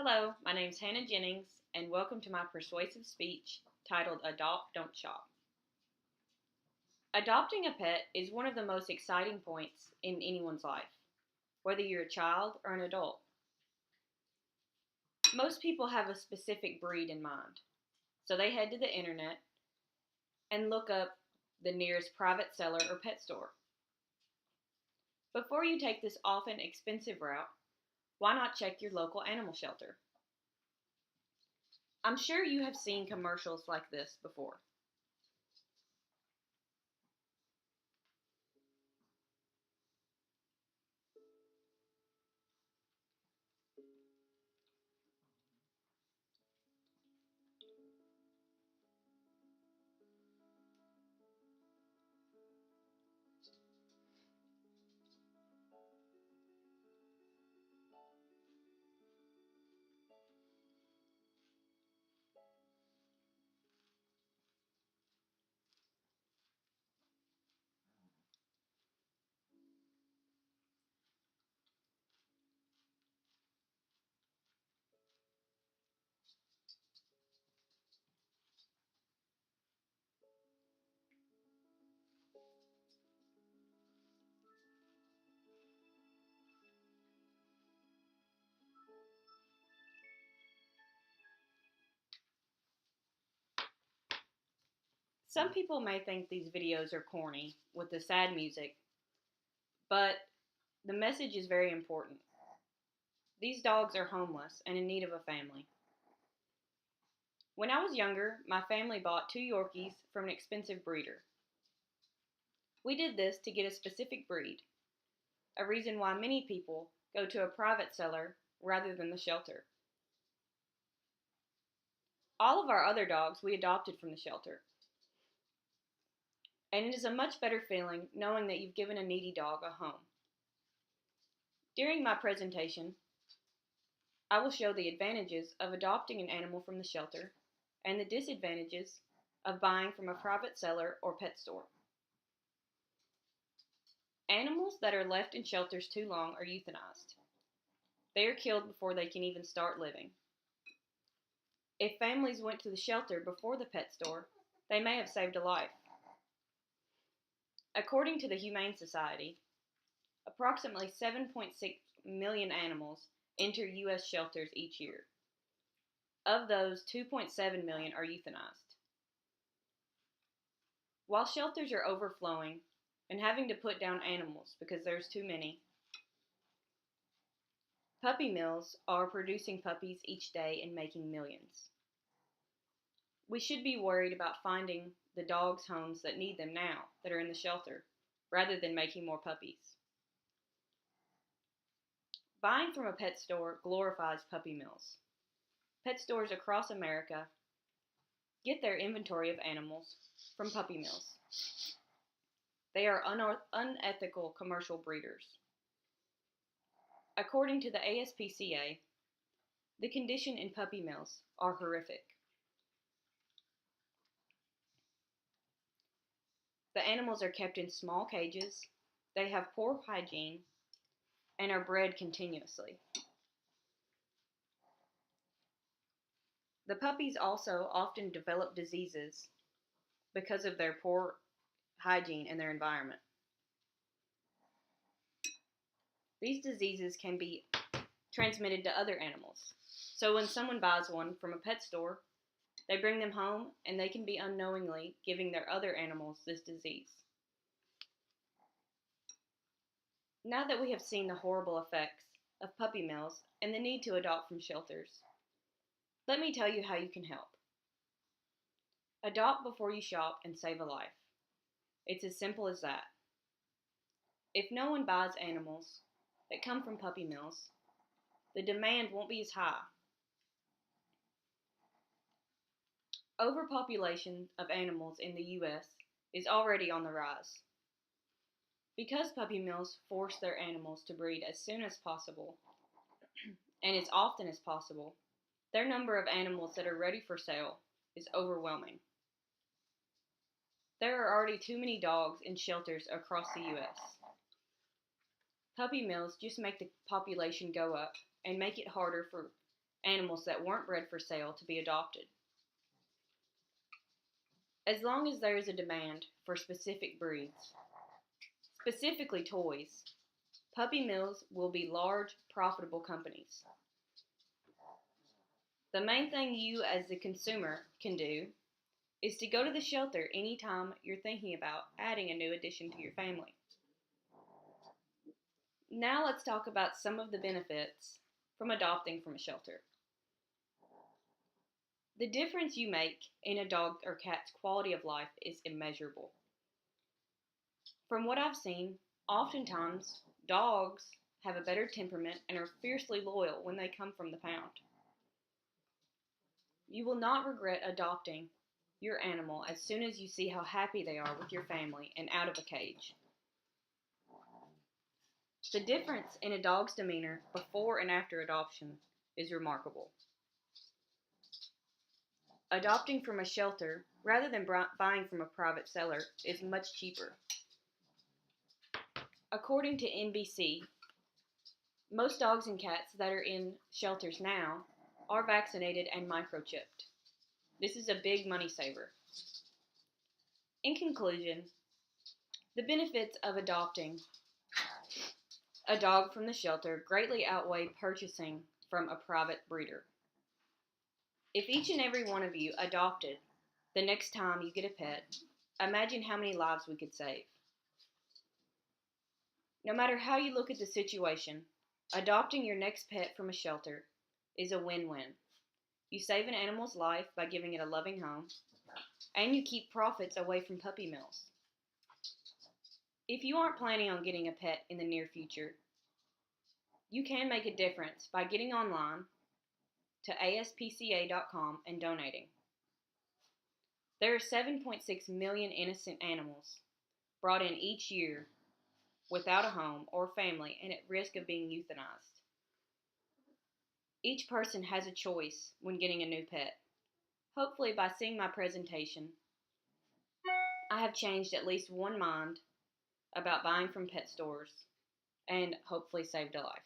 Hello, my name's Hannah Jennings, and welcome to my persuasive speech titled Adopt, Don't Shop. Adopting a pet is one of the most exciting points in anyone's life, whether you're a child or an adult. Most people have a specific breed in mind, so they head to the internet and look up the nearest private seller or pet store. Before you take this often expensive route, why not check your local animal shelter? I'm sure you have seen commercials like this before. Some people may think these videos are corny with the sad music, but the message is very important. These dogs are homeless and in need of a family. When I was younger, my family bought 2 Yorkies from an expensive breeder. We did this to get a specific breed, a reason why many people go to a private seller rather than the shelter. All of our other dogs we adopted from the shelter, and it is a much better feeling knowing that you've given a needy dog a home. During my presentation, I will show the advantages of adopting an animal from the shelter and the disadvantages of buying from a private seller or pet store. Animals that are left in shelters too long are euthanized. They are killed before they can even start living. If families went to the shelter before the pet store, they may have saved a life. According to the Humane Society, approximately 7.6 million animals enter U.S. shelters each year. Of those, 2.7 million are euthanized. While shelters are overflowing and having to put down animals because there's too many, puppy mills are producing puppies each day and making millions. We should be worried about finding the dogs homes that need them now, that are in the shelter, rather than making more puppies. Buying from a pet store glorifies puppy mills. Pet stores across America get their inventory of animals from puppy mills. They are unethical commercial breeders. According to the ASPCA, the condition in puppy mills are horrific. The animals are kept in small cages, they have poor hygiene, and are bred continuously. The puppies also often develop diseases because of their poor hygiene in their environment. These diseases can be transmitted to other animals. So when someone buys one from a pet store, they bring them home and they can be unknowingly giving their other animals this disease. Now that we have seen the horrible effects of puppy mills and the need to adopt from shelters, let me tell you how you can help. Adopt before you shop and save a life. It's as simple as that. If no one buys animals that come from puppy mills, the demand won't be as high. Overpopulation of animals in the U.S. is already on the rise. Because puppy mills force their animals to breed as soon as possible, and as often as possible, their number of animals that are ready for sale is overwhelming. There are already too many dogs in shelters across the U.S. Puppy mills just make the population go up and make it harder for animals that weren't bred for sale to be adopted. As long as there is a demand for specific breeds, specifically toys, puppy mills will be large, profitable companies. The main thing you as the consumer can do is to go to the shelter anytime you're thinking about adding a new addition to your family. Now let's talk about some of the benefits from adopting from a shelter. The difference you make in a dog or cat's quality of life is immeasurable. From what I've seen, oftentimes dogs have a better temperament and are fiercely loyal when they come from the pound. You will not regret adopting your animal as soon as you see how happy they are with your family and out of a cage. The difference in a dog's demeanor before and after adoption is remarkable. Adopting from a shelter rather than buying from a private seller is much cheaper. According to NBC, most dogs and cats that are in shelters now are vaccinated and microchipped. This is a big money saver. In conclusion, the benefits of adopting a dog from the shelter greatly outweigh purchasing from a private breeder. If each and every one of you adopted the next time you get a pet, imagine how many lives we could save. No matter how you look at the situation, adopting your next pet from a shelter is a win-win. You save an animal's life by giving it a loving home, and you keep profits away from puppy mills. If you aren't planning on getting a pet in the near future, you can make a difference by getting online to aspca.com and donating. There are 7.6 million innocent animals brought in each year without a home or family and at risk of being euthanized. Each person has a choice when getting a new pet. Hopefully, by seeing my presentation, I have changed at least one mind about buying from pet stores and hopefully saved a life.